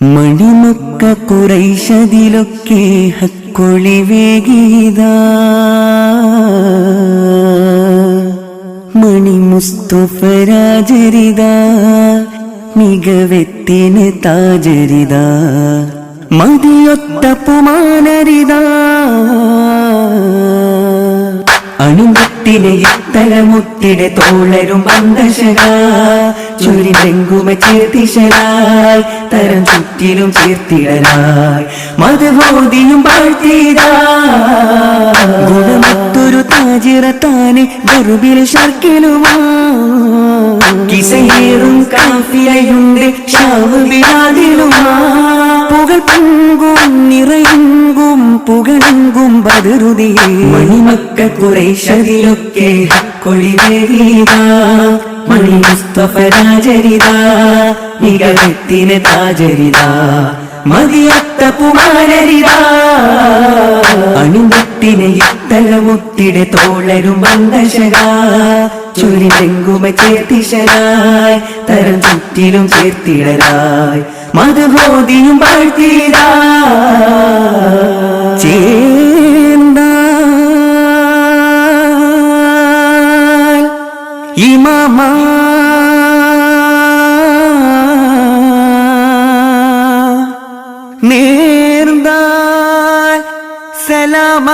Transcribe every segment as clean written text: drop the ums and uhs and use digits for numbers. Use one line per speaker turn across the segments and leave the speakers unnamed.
മണിമക്ക ഖുറൈശതിലൊക്കെ ഹക്കൊളിവേഗീതാ മണി മുസ്തഫ രാജരിതാ മികവെത്തിന് താജരിതാ മതിയൊത്ത പുമാനരിതാ അണുമുത്തിലെ ഇത്തലമുത്തിടെ തോളരും ബന്ധശക ചുരിലെങ്കുമ ചേർത്തിശലായി തരം ചുറ്റിലും ചേർത്തിടലായി മതബോധിയും പാഴ്ത്തിതാ ഗുണമൊത്തൊരു താജിറത്താനെ ഗർഭിൽ ശർക്കിലുമാ കിസയേറും കാഫിലയുണ്ട് ഷാവ് ബിലാദിലുമാ പുകൾ പൊങ്കും നിറയെങ്കും പുകളെങ്കും ബദറുദിയേ മണിമക്ക ഖുറൈശതിലൊക്കെ ഹക്കൊളിവേഗീതാ മണി മുസ്തഫ രാജരിതാ മികവെത്തിന് താജരിതാ മതിയൊത്ത പുമാനരിതാ അണിമുത്തിനെ ഇത്തലമുത്തിടെ തോളരും ബന്ധശക ചുരിലെങ്കുമ ചേർത്തിശലായി തരം ചുറ്റിലും ചേർത്തിടലായി മതബോധിയും പാഴ്ത്തിടാ ചേർന്താൽ ഇമാമ നേർന്താൽ സലാമ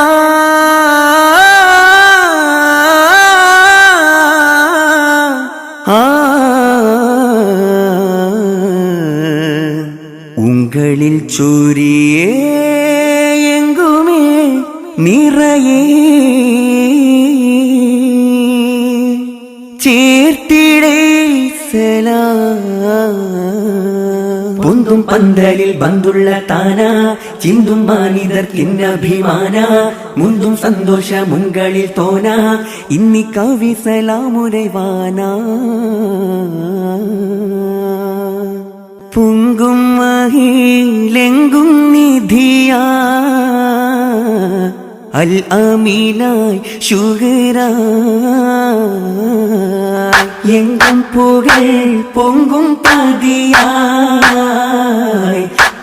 ഉങ്കളിൽ ചൂരിയേ എങ്കുമേ നിറയേ ചേർത്തിടേ സലാം പൊന്തും പന്തലിൽ ബന്ധുള്ള താന ചിന്തും മാനിതർക്കിന്നഭിമാന മുന്തും സന്തോഷ മുൻകളിൽ തോന ഇന്നി കവി സലാമുരൈവാന പൊങ്കും മഹിലെങ്കും നിധിയാ അൽ അമീനായി ശുഹറായി എങ്കും പുകൾ പൊങ്കും പതിയായി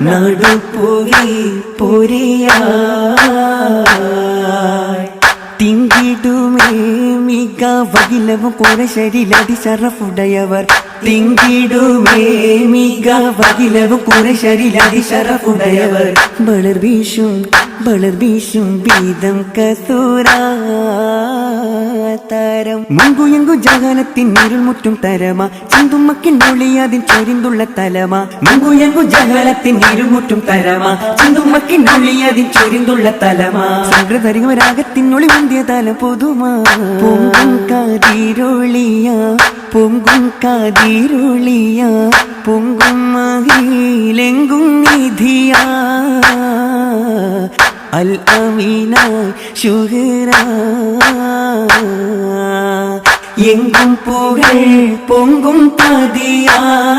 നടുപൊരി പൊരിയായി തിങ്കിടുമേ മിക വകിലവും കുറശരിലടി ശറഫുടയവർ തിങ്കിടുമേ മിക വകിലവും കുറശരിലടി ശറഫുടയവർ വളർ വീശും വീതം കസൂരാതരം മുങ്കുയങ്കു ജഹലത്തിൻ ഇരുൾ മുറ്റും തരമ ചിന്തുമക്കിൻ ഒളിയതിൻ ചൊരിന്തുള്ള തലമ മുങ്കുയങ്കു ജഹലത്തിൻ ഇരുൾ മുറ്റും തരമ ചിന്തുമക്കിൻ ഒളിയതിൻ ചൊരിന്തുള്ള തലമ സംഗ്രതരികമരാഗത്തിൻ ഒളി മുന്തിയ തല പൊതുമാ പൊങ്കും കാതിരൊളിയ പൊങ്കും കാതിരൊളിയ പൊങ്കും മഹിലെങ്കും നിധിയാ അൽ അമീനായി ശുഹറായി എങ്കും പുകൾ പൊങ്കും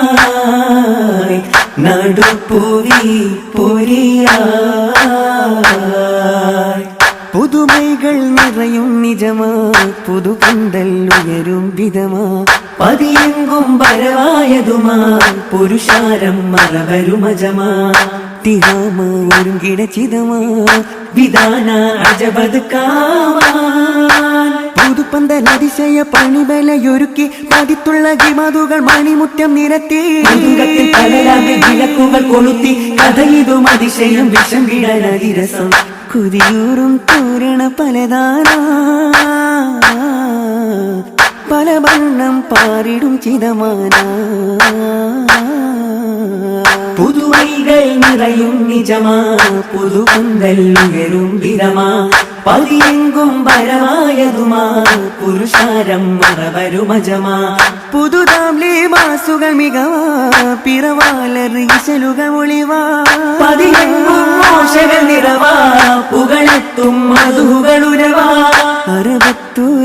പതിയായി നടുപൊരി പൊരിയായി പുതുമൈകൾ നിറയും നിജമാ പുതുപന്തൽ ഉയരും വിധമാ പതിയെങ്കും വരവായതുമാ പുരുഷാരം മറവരുമജമാ തിഹാമ ഒരുങ്കിട ചിതമാ വിധാന അജബത് കാവാൻ പുതുപന്തൽ അതിശയ പണിബലയൊരുക്കി പതിത്തുള്ള ഗിമതുകൾ മണിമുറ്റം നിരത്തി വിളക്കുകൾ കൊളുത്തി കഥയിതും അതിശയം വിഷം വിടലതിരസം കുതിയൂറും തോരണ പലതാന പല വണ്ണം പാറിടും ചിതമാന പുതുവൈകൾ നിറയും നിജമാ പുതുപന്തൽ ഉയരും വിധമാ പതിയെങ്കും വരവായതുമാ പുരുഷാരം മറവരുമജമാ പുതുതാം ലേമാസുകൾ മികവാ പിറവാലർ ഈശലുകൾ ഒളിവാ പതിയെങ്കും മോശകൾ നിറവാ പുകളെത്തും മധുകളുരവാ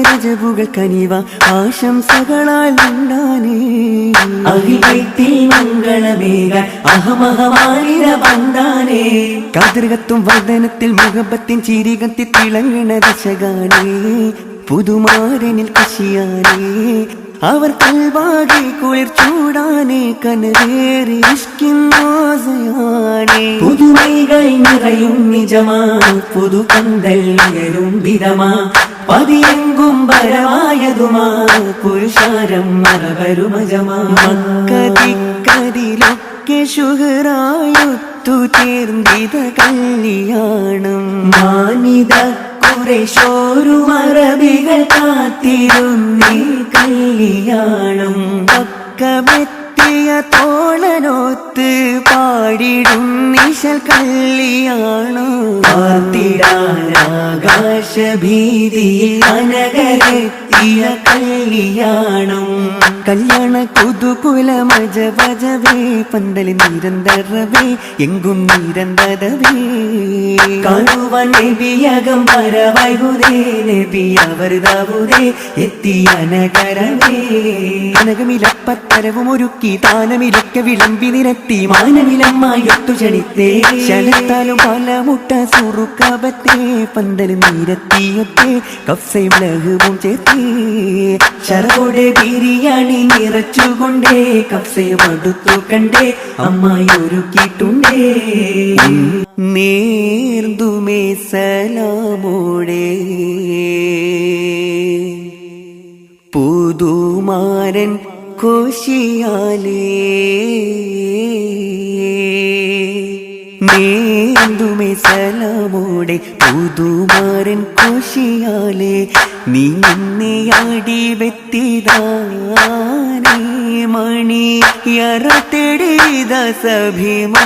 രജബുകൾ കനിവ ആശംസകളാൽ ഉണ്ടാനേ അഹിബൈത്തിൽ മംഗളമേക അഹമഹമാലിര ബന്ധാനേ കാതൃകത്തും വദനത്തിൽ മുഹബത്തിൻ ചിരികത്തിൽ തിളങ്ങണ ദശകാനേ പുതുമാരനിൽ കശിയാനേ അവർ കൽവാകെ കുളിർ ചൂടാനേ കനവേറി ഇഷ്കിന്നോസയാനേ പുതുമൈകൾ നിറയും നിജമാ പുതു പന്തൽ ഉയരും വിധമാ പതിയെങ്കും പരമായതുമാ പുരുഷാരം മറവരുമജമാ മക്കതിക്കതിലൊക്കെ ശുഹറായൊത്തു ചേർന്നിത കല്യാണം മാനിത കുറേശോരും അറബികൾ കാത്തിരുന്നീ കല്യാണം പക്കമെത്തിയ തോളനൊത്ത് പാടിടും നിശൽ കല്യാണം ആകാശഭീതിയിൽ അനകരെത്തിയ കല്യാണം കല്യാണ കുതുകുലമജ ഭജവേ പന്തലി നിരന്തരവേ എങ്കും നിരന്തരവേ കാണുവാൻ നബിയകം പരവൈകുതേ നബി അവർ ദാവൂദേ എത്തിയ നഗരമേ അനകമിലപ്പത്തരവും ഒരുക്കി താനമിലൊക്കെ വിളമ്പി നിരത്തി മാനമിലമ്മായൊത്തു ക്ഷണിത്തേ ശലത്താലും പല മുട്ട സുറുക്കബത്തേ പന്തല് നിരത്തിയൊത്തേ കഫ്സയും ലഹുവും ചേർത്തേ ശരവോടെ ബിരിയാണി നിറച്ചുകൊണ്ടേ കഫ്സയും അടുത്തു കണ്ടേ അമ്മായി ഒരുക്കിയിട്ടുണ്ടേ നേർന്നുമേ സലാമോടെ പുതുമാരൻ കോശിയാലേ നേർന്നുമേ സലാമോടെ പുതുമാരൻ കോശിയാലേ നീ നിന്നെയാടി വെത്തിതാനേ മണി യറ തെടിത സഭിമാനേ